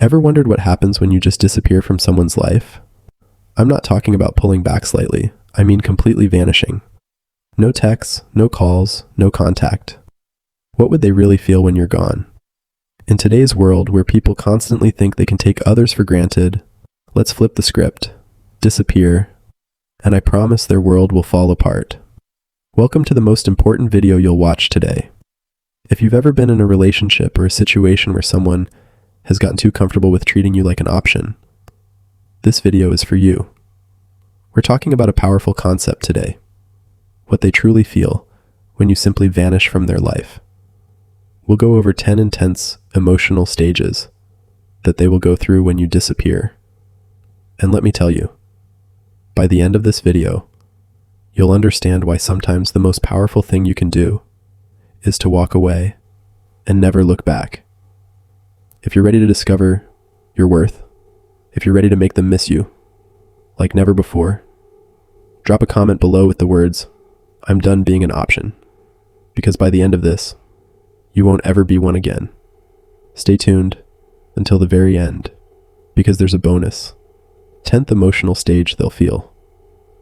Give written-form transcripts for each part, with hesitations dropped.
Ever wondered what happens when you just disappear from someone's life? I'm not talking about pulling back slightly. I mean completely vanishing. No texts, no calls, no contact. What would they really feel when you're gone? In today's world where people constantly think they can take others for granted, let's flip the script, disappear, and I promise their world will fall apart. Welcome to the most important video you'll watch today. If you've ever been in a relationship or a situation where someone has gotten too comfortable with treating you like an option, this video is for you. We're talking about a powerful concept today, what they truly feel when you simply vanish from their life. We'll go over 10 intense emotional stages that they will go through when you disappear. And let me tell you, by the end of this video, you'll understand why sometimes the most powerful thing you can do is to walk away and never look back. If you're ready to discover your worth, if you're ready to make them miss you like never before, drop a comment below with the words, "I'm done being an option," because by the end of this, you won't ever be one again. Stay tuned until the very end, because there's a bonus, 10th emotional stage they'll feel,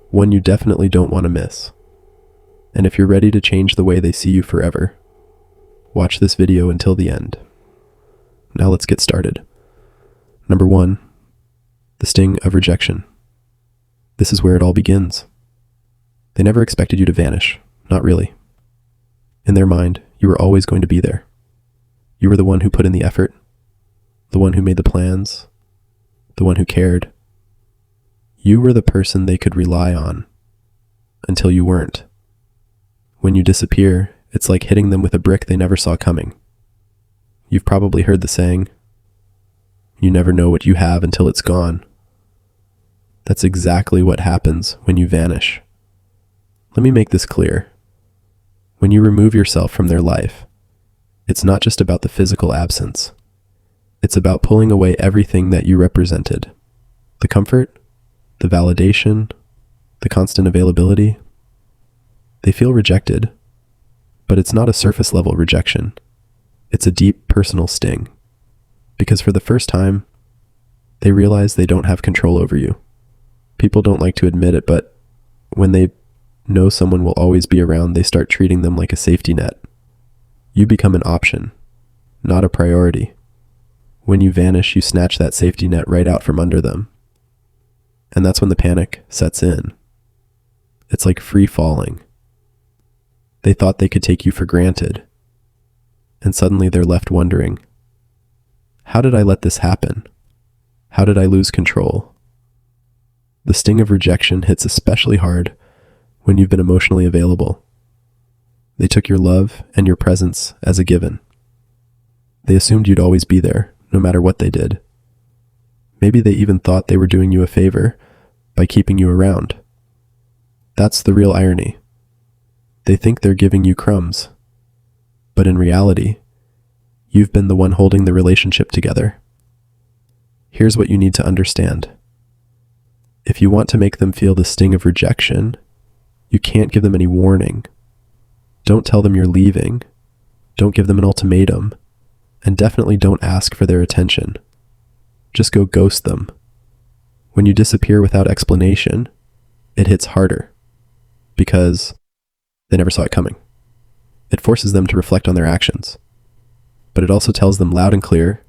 one you definitely don't want to miss. And if you're ready to change the way they see you forever, watch this video until the end. Now let's get started. Number 1, the sting of rejection. This is where it all begins. They never expected you to vanish, not really. In their mind, you were always going to be there. You were the one who put in the effort, the one who made the plans, the one who cared. You were the person they could rely on until you weren't. When you disappear, it's like hitting them with a brick they never saw coming. You've probably heard the saying, "You never know what you have until it's gone." That's exactly what happens when you vanish. Let me make this clear. When you remove yourself from their life, it's not just about the physical absence. It's about pulling away everything that you represented. The comfort, the validation, the constant availability. They feel rejected, but it's not a surface level rejection. It's a deep personal sting, because for the first time, they realize they don't have control over you. People don't like to admit it, but when they know someone will always be around, they start treating them like a safety net. You become an option, not a priority. When you vanish, you snatch that safety net right out from under them. And that's when the panic sets in. It's like free falling. They thought they could take you for granted. And suddenly they're left wondering, how did I let this happen? How did I lose control? The sting of rejection hits especially hard when you've been emotionally available. They took your love and your presence as a given. They assumed you'd always be there, no matter what they did. Maybe they even thought they were doing you a favor by keeping you around. That's the real irony. They think they're giving you crumbs, but in reality, you've been the one holding the relationship together. Here's what you need to understand. If you want to make them feel the sting of rejection, you can't give them any warning. Don't tell them you're leaving. Don't give them an ultimatum. And definitely don't ask for their attention. Just go ghost them. When you disappear without explanation, it hits harder because they never saw it coming. It forces them to reflect on their actions, but it also tells them loud and clear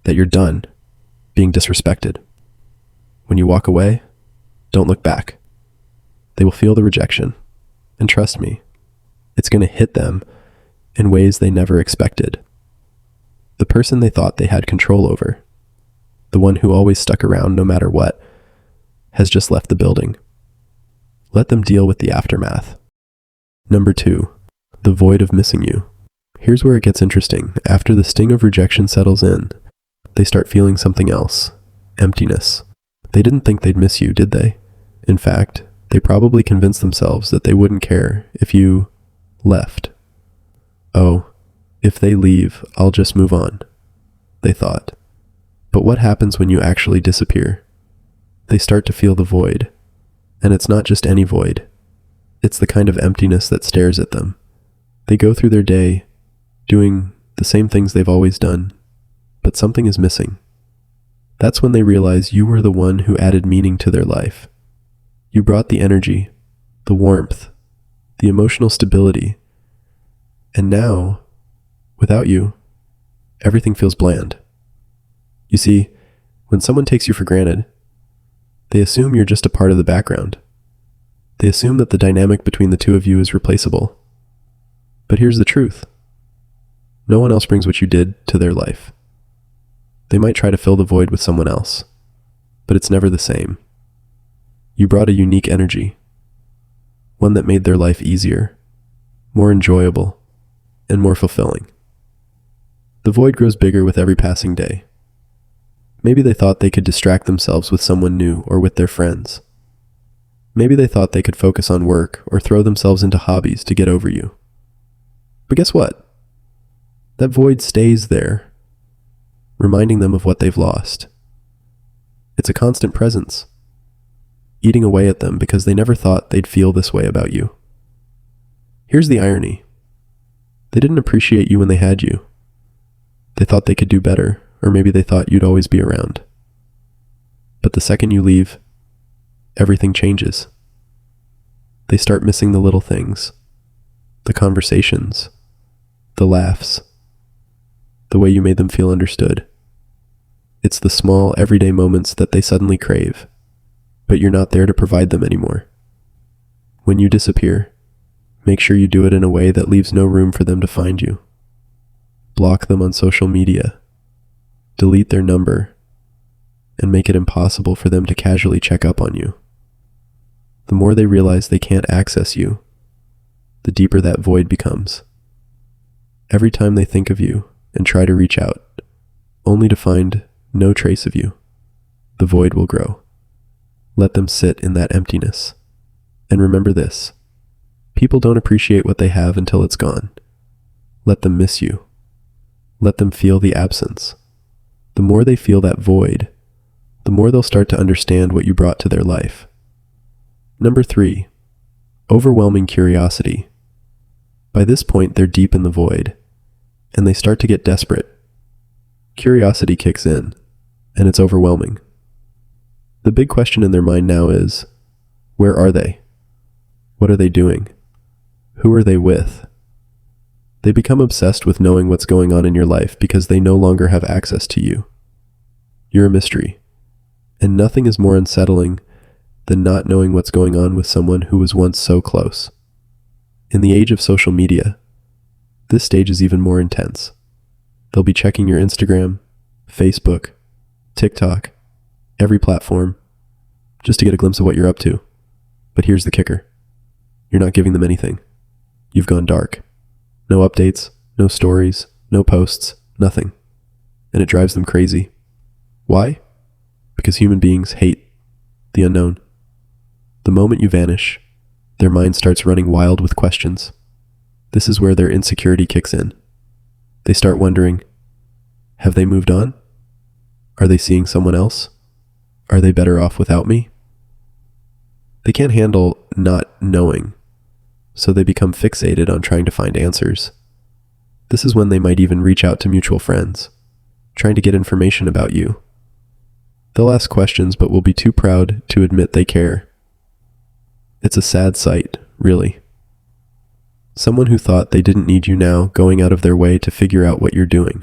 that you're done being disrespected. When you walk away, don't look back. They will feel the rejection, and trust me, it's going to hit them in ways they never expected. The person they thought they had control over, the one who always stuck around no matter what, has just left the building. Let them deal with the aftermath. Number 2, the void of missing you. Here's where it gets interesting. After the sting of rejection settles in, they start feeling something else, emptiness. They didn't think they'd miss you, did they? In fact, they probably convinced themselves that they wouldn't care if you left. Oh, if they leave, I'll just move on, they thought. But what happens when you actually disappear? They start to feel the void. And it's not just any void. It's the kind of emptiness that stares at them. They go through their day doing the same things they've always done, but something is missing. That's when they realize you were the one who added meaning to their life. You brought the energy, the warmth, the emotional stability. And now, without you, everything feels bland. You see, when someone takes you for granted, they assume you're just a part of the background. They assume that the dynamic between the two of you is replaceable. But here's the truth. No one else brings what you did to their life. They might try to fill the void with someone else, but it's never the same. You brought a unique energy, one that made their life easier, more enjoyable, and more fulfilling. The void grows bigger with every passing day. Maybe they thought they could distract themselves with someone new or with their friends. Maybe they thought they could focus on work or throw themselves into hobbies to get over you. But guess what? That void stays there, reminding them of what they've lost. It's a constant presence, eating away at them because they never thought they'd feel this way about you. Here's the irony. They didn't appreciate you when they had you. They thought they could do better, or maybe they thought you'd always be around. But the second you leave, everything changes. They start missing the little things, the conversations, the laughs, the way you made them feel understood. It's the small, everyday moments that they suddenly crave, but you're not there to provide them anymore. When you disappear, make sure you do it in a way that leaves no room for them to find you. Block them on social media, delete their number, and make it impossible for them to casually check up on you. The more they realize they can't access you, the deeper that void becomes. Every time they think of you and try to reach out, only to find no trace of you, the void will grow. Let them sit in that emptiness. And remember this, people don't appreciate what they have until it's gone. Let them miss you. Let them feel the absence. The more they feel that void, the more they'll start to understand what you brought to their life. Number 3, overwhelming curiosity. By this point, they're deep in the void, and they start to get desperate. Curiosity kicks in, and it's overwhelming. The big question in their mind now is, where are they? What are they doing? Who are they with? They become obsessed with knowing what's going on in your life because they no longer have access to you. You're a mystery, and nothing is more unsettling than not knowing what's going on with someone who was once so close. In the age of social media, this stage is even more intense. They'll be checking your Instagram, Facebook, TikTok, every platform, just to get a glimpse of what you're up to. But here's the kicker. You're not giving them anything. You've gone dark. No updates, no stories, no posts, nothing. And it drives them crazy. Why? Because human beings hate the unknown. The moment you vanish, their mind starts running wild with questions. This is where their insecurity kicks in. They start wondering, have they moved on? Are they seeing someone else? Are they better off without me? They can't handle not knowing, so they become fixated on trying to find answers. This is when they might even reach out to mutual friends, trying to get information about you. They'll ask questions, but will be too proud to admit they care. It's a sad sight, really. Someone who thought they didn't need you now going out of their way to figure out what you're doing.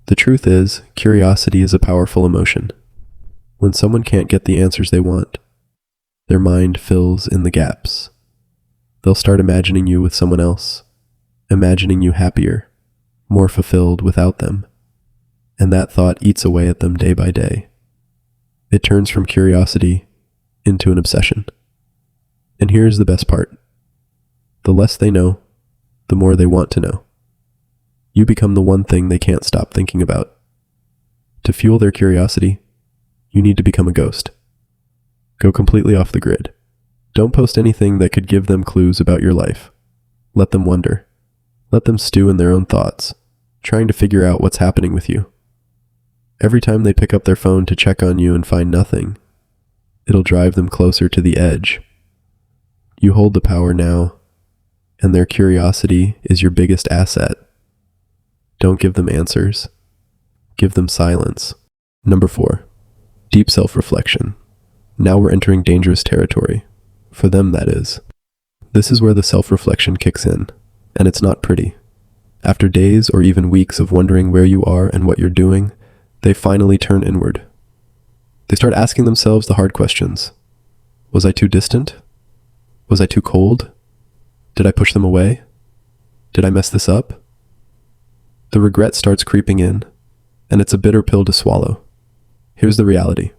The truth is, curiosity is a powerful emotion. When someone can't get the answers they want, their mind fills in the gaps. They'll start imagining you with someone else, imagining you happier, more fulfilled without them. And that thought eats away at them day by day. It turns from curiosity into an obsession. And here's the best part. The less they know, the more they want to know. You become the one thing they can't stop thinking about. To fuel their curiosity, you need to become a ghost. Go completely off the grid. Don't post anything that could give them clues about your life. Let them wonder. Let them stew in their own thoughts, trying to figure out what's happening with you. Every time they pick up their phone to check on you and find nothing, it'll drive them closer to the edge. You hold the power now, and their curiosity is your biggest asset. Don't give them answers. Give them silence. Number 4. Deep self-reflection. Now we're entering dangerous territory. For them, that is. This is where the self-reflection kicks in, and it's not pretty. After days or even weeks of wondering where you are and what you're doing, they finally turn inward. They start asking themselves the hard questions. Was I too distant? Was I too cold? Did I push them away? Did I mess this up? The regret starts creeping in, and it's a bitter pill to swallow. Here's the reality.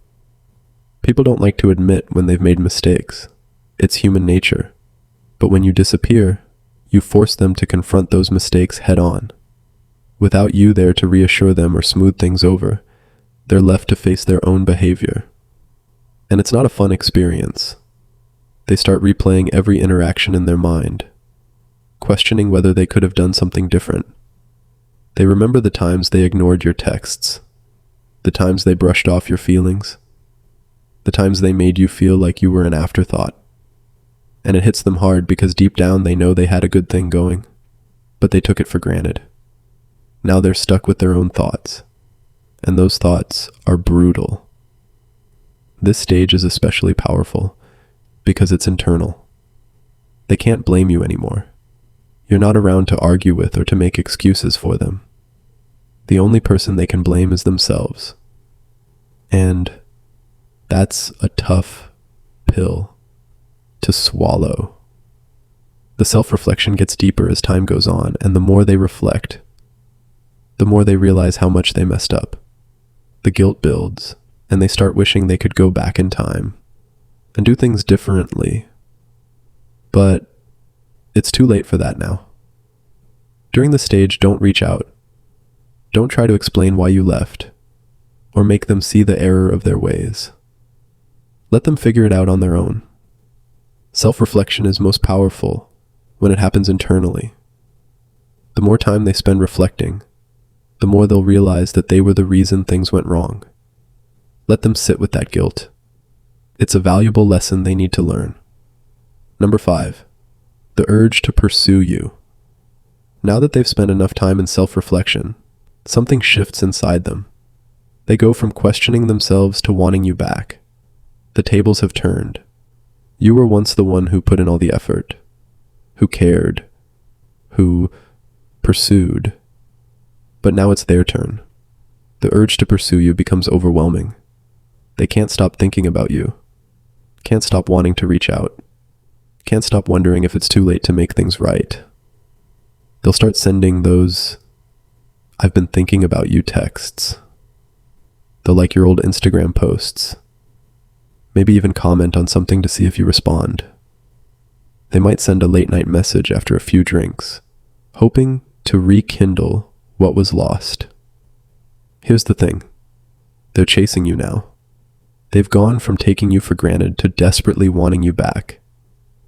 People don't like to admit when they've made mistakes. It's human nature. But when you disappear, you force them to confront those mistakes head on. Without you there to reassure them or smooth things over, they're left to face their own behavior. And it's not a fun experience. They start replaying every interaction in their mind, questioning whether they could have done something different. They remember the times they ignored your texts, the times they brushed off your feelings, the times they made you feel like you were an afterthought. And it hits them hard because deep down they know they had a good thing going, but they took it for granted. Now they're stuck with their own thoughts, and those thoughts are brutal. This stage is especially powerful because it's internal. They can't blame you anymore. You're not around to argue with or to make excuses for them. The only person they can blame is themselves. And that's a tough pill to swallow. The self-reflection gets deeper as time goes on, and the more they reflect, the more they realize how much they messed up. The guilt builds, and they start wishing they could go back in time and do things differently. But it's too late for that now. During the stage, don't reach out. Don't try to explain why you left, or make them see the error of their ways. Let them figure it out on their own. Self-reflection is most powerful when it happens internally. The more time they spend reflecting, the more they'll realize that they were the reason things went wrong. Let them sit with that guilt. It's a valuable lesson they need to learn. Number 5, the urge to pursue you. Now that they've spent enough time in self-reflection, something shifts inside them. They go from questioning themselves to wanting you back. The tables have turned. You were once the one who put in all the effort, who cared, who pursued. But now it's their turn. The urge to pursue you becomes overwhelming. They can't stop thinking about you, can't stop wanting to reach out, can't stop wondering if it's too late to make things right. They'll start sending those "I've been thinking about you" texts. They'll like your old Instagram posts. Maybe even comment on something to see if you respond. They might send a late-night message after a few drinks, hoping to rekindle what was lost. Here's the thing. They're chasing you now. They've gone from taking you for granted to desperately wanting you back.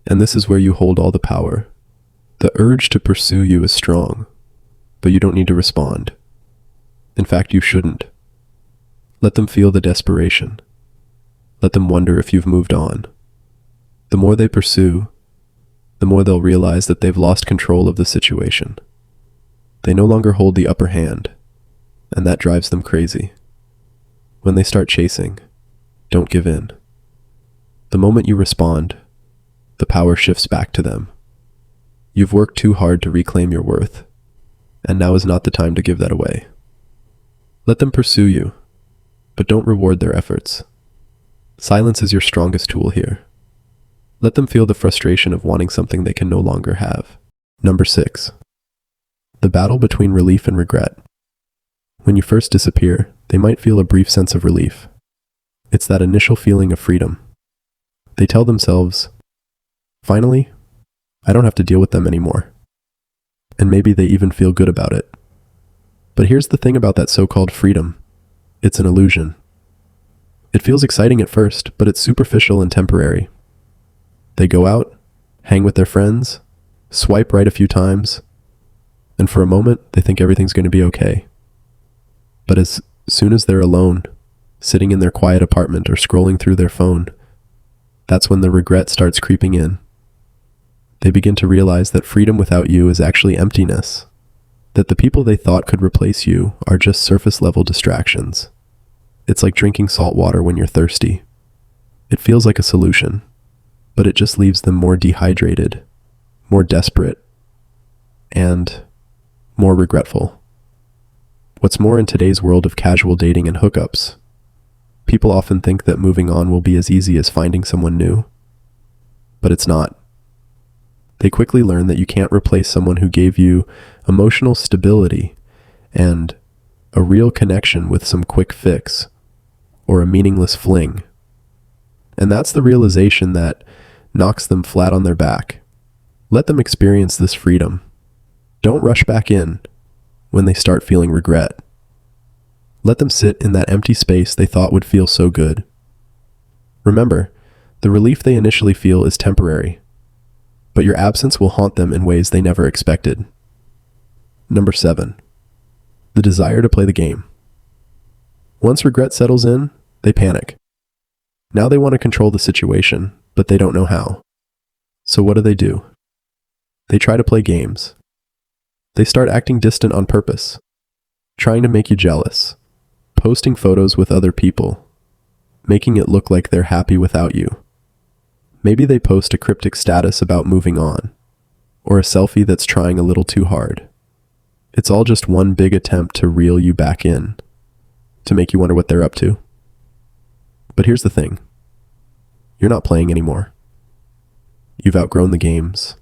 And this is where you hold all the power. The urge to pursue you is strong, but you don't need to respond. In fact, you shouldn't. Let them feel the desperation. Let them wonder if you've moved on. The more they pursue, the more they'll realize that they've lost control of the situation. They no longer hold the upper hand, and that drives them crazy. When they start chasing, don't give in. The moment you respond, the power shifts back to them. You've worked too hard to reclaim your worth, and now is not the time to give that away. Let them pursue you, but don't reward their efforts. Silence is your strongest tool here. Let them feel the frustration of wanting something they can no longer have. Number 6, the battle between relief and regret. When you first disappear, they might feel a brief sense of relief. It's that initial feeling of freedom. They tell themselves, finally, I don't have to deal with them anymore. And maybe they even feel good about it. But here's the thing about that so-called freedom. It's an illusion. It feels exciting at first, but it's superficial and temporary. They go out, hang with their friends, swipe right a few times, and for a moment, they think everything's going to be okay. But as soon as they're alone, sitting in their quiet apartment or scrolling through their phone, that's when the regret starts creeping in. They begin to realize that freedom without you is actually emptiness, that the people they thought could replace you are just surface-level distractions. It's like drinking salt water when you're thirsty. It feels like a solution, but it just leaves them more dehydrated, more desperate, and more regretful. What's more, in today's world of casual dating and hookups, people often think that moving on will be as easy as finding someone new, but it's not. They quickly learn that you can't replace someone who gave you emotional stability and a real connection with some quick fix or a meaningless fling. And that's the realization that knocks them flat on their back. Let them experience this freedom. Don't rush back in when they start feeling regret. Let them sit in that empty space they thought would feel so good. Remember, the relief they initially feel is temporary, but your absence will haunt them in ways they never expected. Number 7, the desire to play the game. Once regret settles in, they panic. Now they want to control the situation, but they don't know how. So what do? They try to play games. They start acting distant on purpose, trying to make you jealous, posting photos with other people, making it look like they're happy without you. Maybe they post a cryptic status about moving on, or a selfie that's trying a little too hard. It's all just one big attempt to reel you back in, to make you wonder what they're up to. But here's the thing. You're not playing anymore. You've outgrown the games.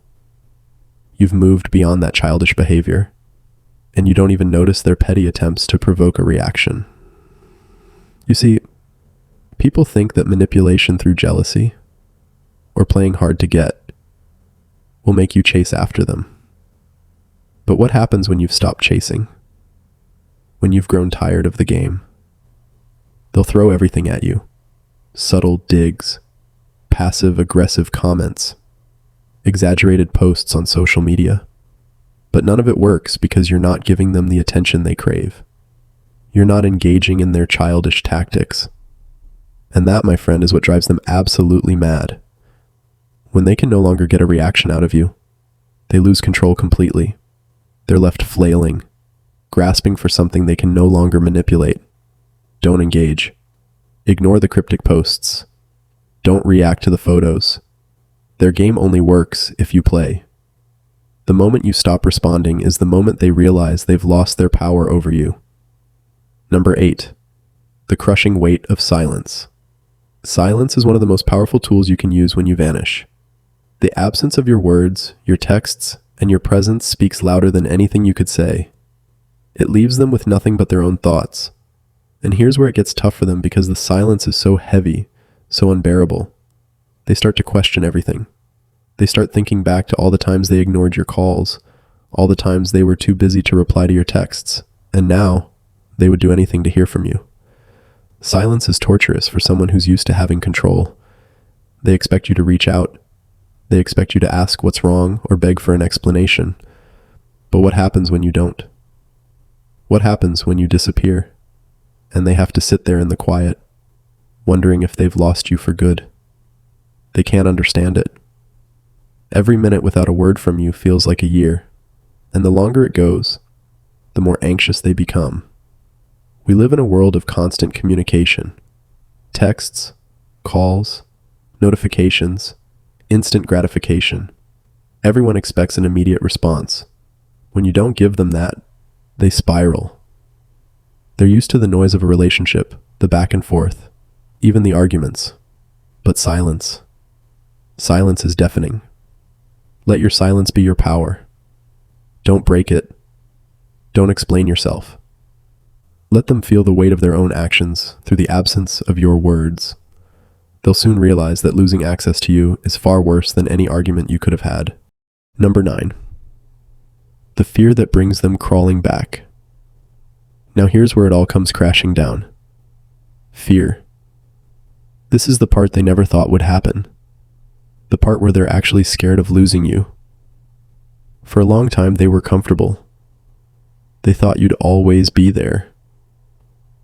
You've moved beyond that childish behavior, and you don't even notice their petty attempts to provoke a reaction. You see, people think that manipulation through jealousy, or playing hard to get, will make you chase after them. But what happens when you've stopped chasing? When you've grown tired of the game? They'll throw everything at you. Subtle digs, passive-aggressive comments, exaggerated posts on social media. But none of it works because you're not giving them the attention they crave. You're not engaging in their childish tactics. And that, my friend, is what drives them absolutely mad. When they can no longer get a reaction out of you, they lose control completely. They're left flailing, grasping for something they can no longer manipulate. Don't engage. Ignore the cryptic posts. Don't react to the photos. Their game only works if you play. The moment you stop responding is the moment they realize they've lost their power over you. Number 8, the crushing weight of silence. Silence is one of the most powerful tools you can use when you vanish. The absence of your words, your texts, and your presence speaks louder than anything you could say. It leaves them with nothing but their own thoughts. And here's where it gets tough for them because the silence is so heavy, so unbearable. They start to question everything. They start thinking back to all the times they ignored your calls, all the times they were too busy to reply to your texts, and now they would do anything to hear from you. Silence is torturous for someone who's used to having control. They expect you to reach out. They expect you to ask what's wrong or beg for an explanation. But what happens when you don't? What happens when you disappear? And they have to sit there in the quiet, wondering if they've lost you for good. They can't understand it. Every minute without a word from you feels like a year, and the longer it goes, the more anxious they become. We live in a world of constant communication. Texts, calls, notifications, instant gratification. Everyone expects an immediate response. When you don't give them that, they spiral. They're used to the noise of a relationship, the back and forth, even the arguments. But silence. Silence is deafening. Let your silence be your power. Don't break it. Don't explain yourself. Let them feel the weight of their own actions through the absence of your words. They'll soon realize that losing access to you is far worse than any argument you could have had. Number 9. The fear that brings them crawling back. Now here's where it all comes crashing down. Fear. This is the part they never thought would happen. The part where they're actually scared of losing you. For a long time, they were comfortable. They thought you'd always be there.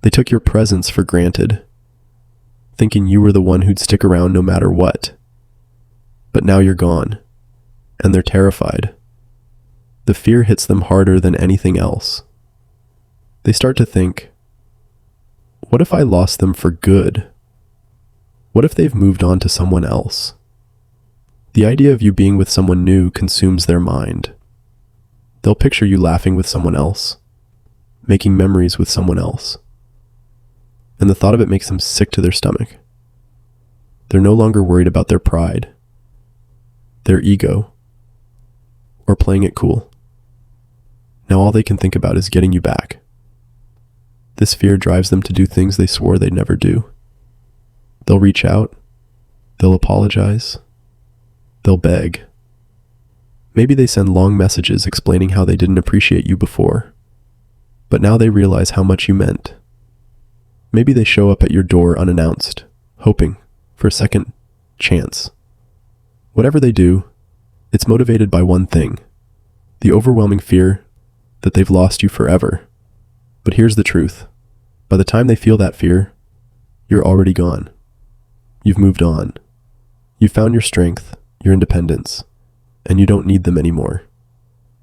They took your presence for granted, thinking you were the one who'd stick around no matter what. But now you're gone, and they're terrified. The fear hits them harder than anything else. They start to think, What if I lost them for good? What if they've moved on to someone else? The idea of you being with someone new consumes their mind. They'll picture you laughing with someone else, making memories with someone else. And the thought of it makes them sick to their stomach. They're no longer worried about their pride, their ego, or playing it cool. Now all they can think about is getting you back. This fear drives them to do things they swore they'd never do. They'll reach out, they'll apologize, they'll beg. Maybe they send long messages explaining how they didn't appreciate you before, but now they realize how much you meant. Maybe they show up at your door unannounced, hoping for a second chance. Whatever they do, it's motivated by one thing, the overwhelming fear that they've lost you forever. But here's the truth. By the time they feel that fear, you're already gone. You've moved on. You've found your strength, your independence, and you don't need them anymore.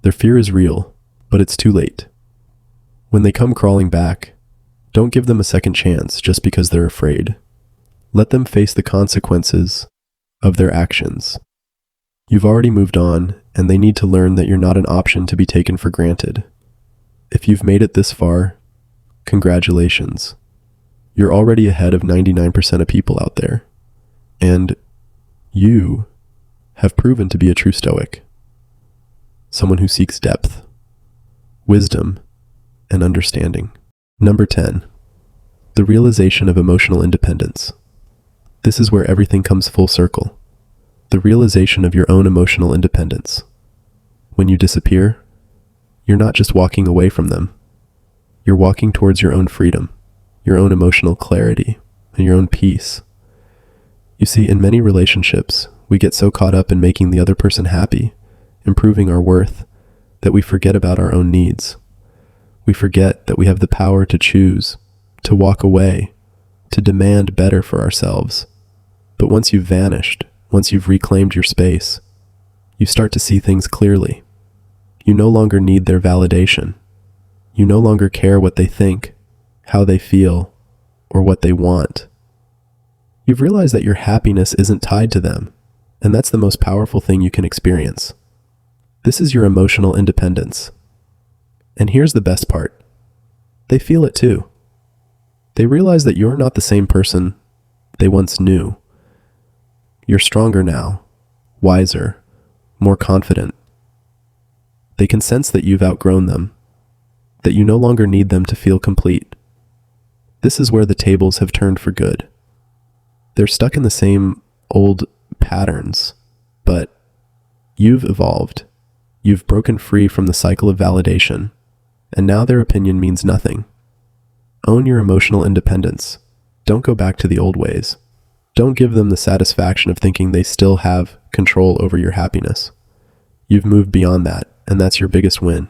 Their fear is real, but it's too late. When they come crawling back, don't give them a second chance just because they're afraid. Let them face the consequences of their actions. You've already moved on, and they need to learn that you're not an option to be taken for granted. If you've made it this far, congratulations. You're already ahead of 99% of people out there. And you have proven to be a true Stoic. Someone who seeks depth, wisdom, and understanding. Number 10. The realization of emotional independence. This is where everything comes full circle. The realization of your own emotional independence. When you disappear, you're not just walking away from them. You're walking towards your own freedom, your own emotional clarity, and your own peace. You see, in many relationships, we get so caught up in making the other person happy, improving our worth, that we forget about our own needs. We forget that we have the power to choose, to walk away, to demand better for ourselves. But once you've vanished, once you've reclaimed your space, you start to see things clearly. You no longer need their validation. You no longer care what they think, how they feel, or what they want. You've realized that your happiness isn't tied to them, and that's the most powerful thing you can experience. This is your emotional independence. And here's the best part. They feel it too. They realize that you're not the same person they once knew. You're stronger now, wiser, more confident. They can sense that you've outgrown them, that you no longer need them to feel complete. This is where the tables have turned for good. They're stuck in the same old patterns, but you've evolved. You've broken free from the cycle of validation, and now their opinion means nothing. Own your emotional independence. Don't go back to the old ways. Don't give them the satisfaction of thinking they still have control over your happiness. You've moved beyond that, and that's your biggest win.